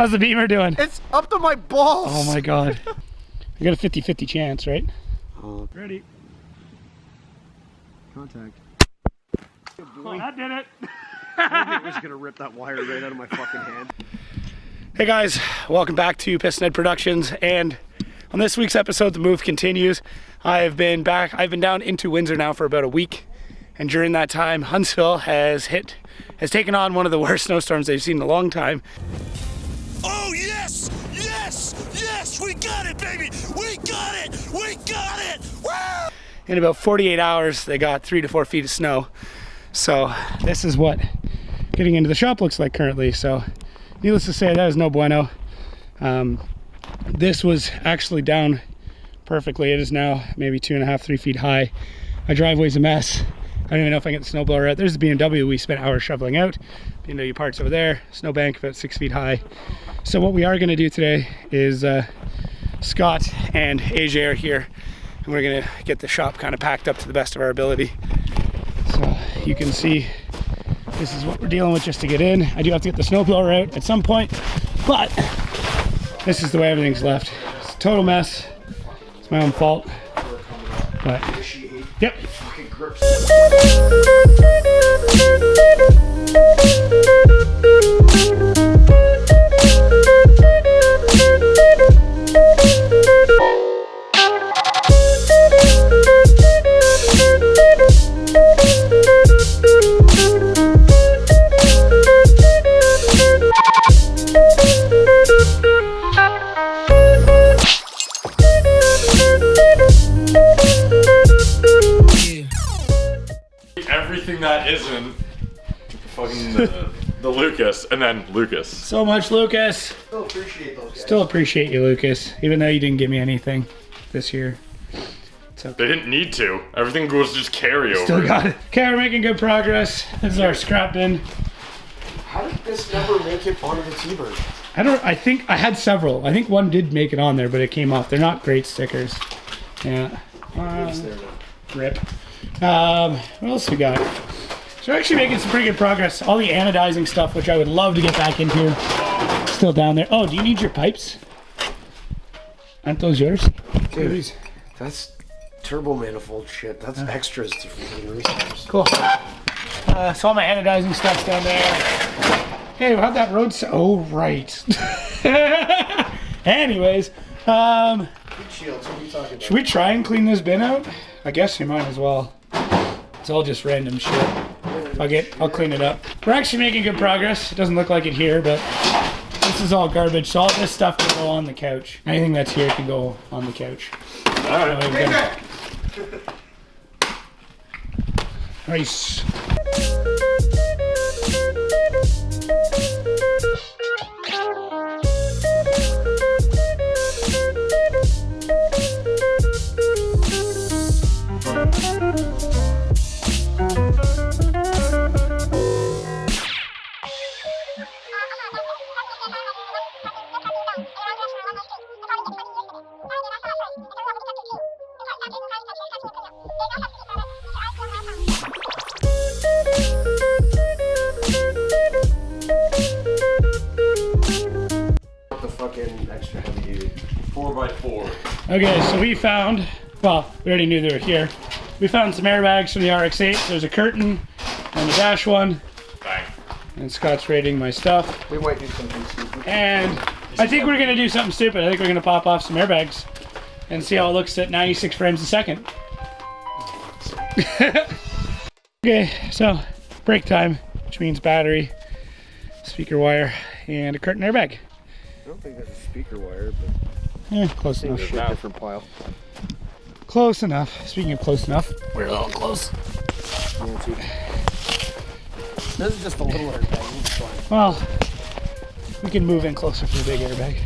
How's the beamer doing? It's up to my balls. Oh my god. You got a 50-50 chance, right? Ready. Contact. Oh, that did it. I was gonna rip that wire right out of my fucking hand. Hey guys, welcome back to Pistonhead Productions, and on this week's episode, the move continues. I've been down into Windsor now for about a week, and during that time, Huntsville has taken on one of the worst snowstorms they've seen in a long time. Oh yes, yes, yes, we got it, baby, we got it, we got it, woo! In about 48 hours, they got 3 to 4 feet of snow. So this is what getting into the shop looks like currently. So needless to say, that is no bueno. This was actually down perfectly. It is now maybe 2.5, 3 feet high. My driveway's a mess. I don't even know if I can get the snowblower out. There's the BMW we spent hours shoveling out. BMW parts over there. Snowbank about 6 feet high. So what we are going to do today is Scott and AJ are here, and we're going to get the shop kind of packed up to the best of our ability. So you can see this is what we're dealing with just to get in. I do have to get the snowblower out at some point, but this is the way everything's left. It's a total mess. It's my own fault, but yep. Everything that isn't fucking the Lucas, and then Lucas. So much, Lucas. Still appreciate those guys. Still appreciate you, Lucas, even though you didn't give me anything this year. They didn't need to. Everything goes just carryover. Still got it. Okay, we're making good progress. This is our scrap bin. How did this never make it onto the T-Bird? I think I had several. I think one did make it on there, but it came off. They're not great stickers. Yeah. Rip. What else we got? So we're actually making some pretty good progress. All the anodizing stuff, which I would love to get back into, still down there. Oh, do you need your pipes? Aren't those yours? Dude, that's turbo manifold shit. That's extras to freaking racers. Cool. So all my anodizing stuff's down there. Hey, how'd that road oh, right. Anyways, Good shields, what are you talking about? should we try and clean this bin out? I guess we might as well. It's all just random shit. I'll clean it up. We're actually making good progress. It doesn't look like it here, but this is all garbage. So all this stuff can go on the couch. Anything that's here can go on the couch. Alright. Nice. The fucking extra heavy duty. 4x4. Okay, so we found, well, we already knew they were here. We found some airbags from the RX-8. There's a curtain on the dash one. Bang. And Scott's rating my stuff. We might do something stupid. And I think we're gonna do something stupid. I think we're gonna pop off some airbags and see how it looks at 96 frames a second. Okay, so break time, which means battery, speaker wire, and a curtain airbag. I don't think that's a speaker wire, but Yeah, close enough. it's a different pile. Close enough. Speaking of close enough, we're all close. This is just a little airbag. It's fine. Well, we can move in closer for the big airbag.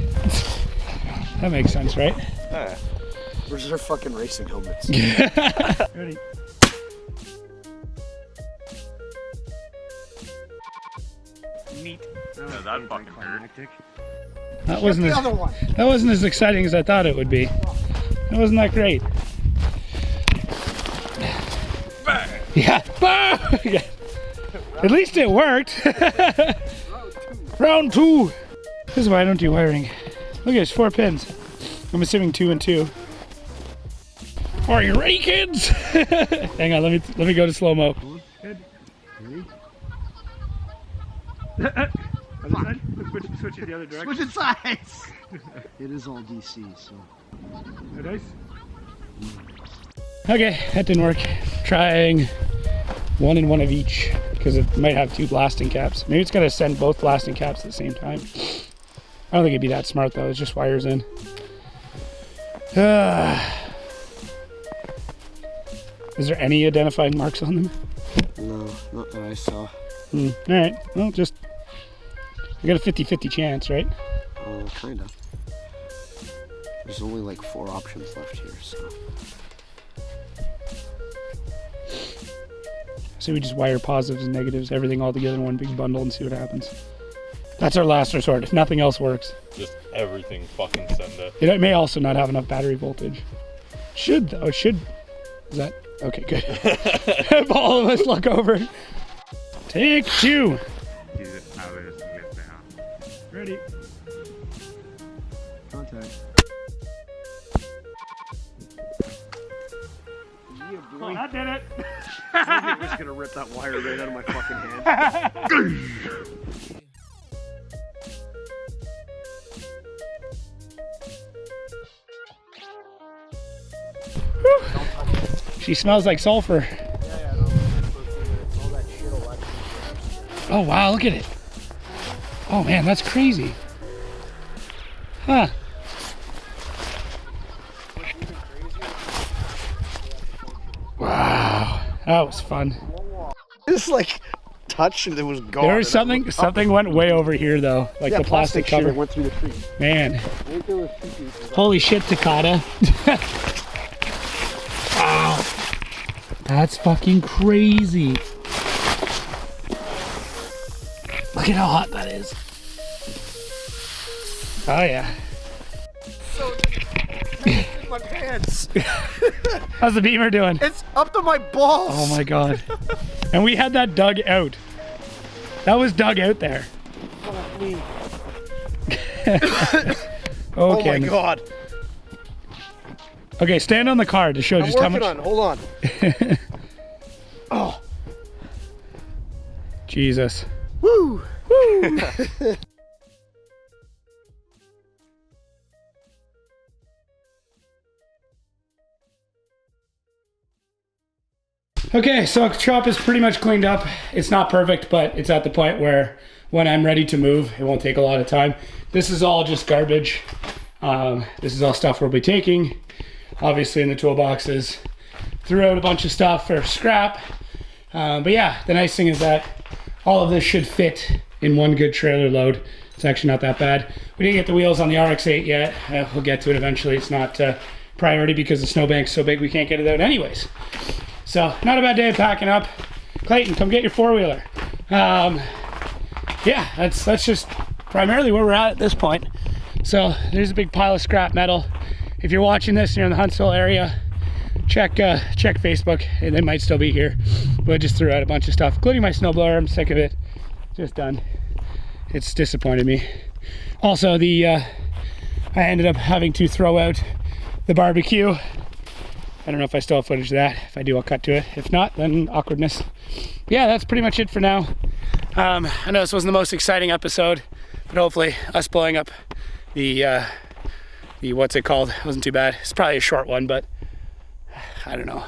That makes sense, right? Where's our fucking racing helmets? Ready? Neat. Yeah, that fucking hurt. That wasn't as exciting as I thought it would be. It wasn't that great. Bang. Yeah. Yeah. At least it worked. Round two. This is why I don't do wiring. Look, there's 4 pins. I'm assuming 2 and 2. Are you ready, kids? Hang on, let me go to slow-mo. Good. Ready? Other side? Switch it the other direction. Switch it sides. It is all DC, so. No dice? Okay, that didn't work. Trying 1 and 1 of each because it might have 2 blasting caps. Maybe it's gonna send both blasting caps at the same time. I don't think it'd be that smart though. It's just wires in. Is there any identifying marks on them? No, not that I saw. All right. Well, just I got a 50-50 chance, right? Kinda. There's only like 4 options left here, so. So we just wire positives and negatives, everything all together in one big bundle and see what happens. That's our last resort. If nothing else works. Just everything fucking send it. It may also not have enough battery voltage. Should though. It should. Is that okay? Good. Have all of us look over. Take 2. Ready. Contact. Oh, I did it. I'm just gonna rip that wire right out of my fucking hand. She smells like sulfur. Yeah, no, all that shit will actually. Oh wow, look at it. Oh man, that's crazy. Huh. Wow, that was fun. Just like touched and it was gone. There was something went way over here though, like the plastic cover. went through the tree. Man, I think there was 2 pieces. holy shit, Takata. Wow, that's fucking crazy. Look at how hot that is. Oh yeah. So in my pants. How's the beamer doing? It's up to my balls. Oh my god. And we had that dug out. That was dug out there. Okay. Oh my god. Okay, stand on the car to show I'm just how much. Hold on. Oh. Jesus. Woo. Woo. Okay, so shop is pretty much cleaned up. It's not perfect, but it's at the point where when I'm ready to move, it won't take a lot of time. This is all just garbage. This is all stuff we'll be taking. Obviously in the toolboxes. Threw out a bunch of stuff for scrap. But yeah, the nice thing is that all of this should fit in one good trailer load. It's actually not that bad. We didn't get the wheels on the RX-8 yet. We'll get to it eventually. It's not priority because the snowbank's so big we can't get it out anyways. So, not a bad day of packing up. Clayton, come get your 4-wheeler. Yeah, that's just primarily where we're at this point. So, there's a big pile of scrap metal. If you're watching this and you're in the Huntsville area, check Facebook, and they might still be here. But I just threw out a bunch of stuff, including my snowblower. I'm sick of it. Just done. It's disappointed me. Also, I ended up having to throw out the barbecue. I don't know if I still have footage of that. If I do, I'll cut to it. If not, then awkwardness. Yeah, that's pretty much it for now. I know this wasn't the most exciting episode, but hopefully us blowing up the what's it called? It wasn't too bad. It's probably a short one, but I don't know.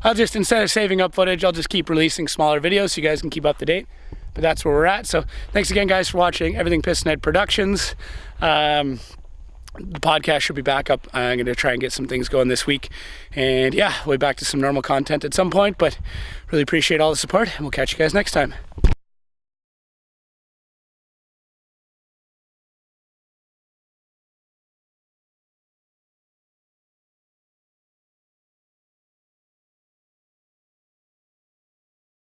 I'll just, instead of saving up footage, I'll just keep releasing smaller videos so you guys can keep up to date. But that's where we're at. So thanks again, guys, for watching Everything Pistonhead Productions. The podcast should be back up. I'm going to try and get some things going this week. And yeah, we'll be back to some normal content at some point. But really appreciate all the support, and we'll catch you guys next time.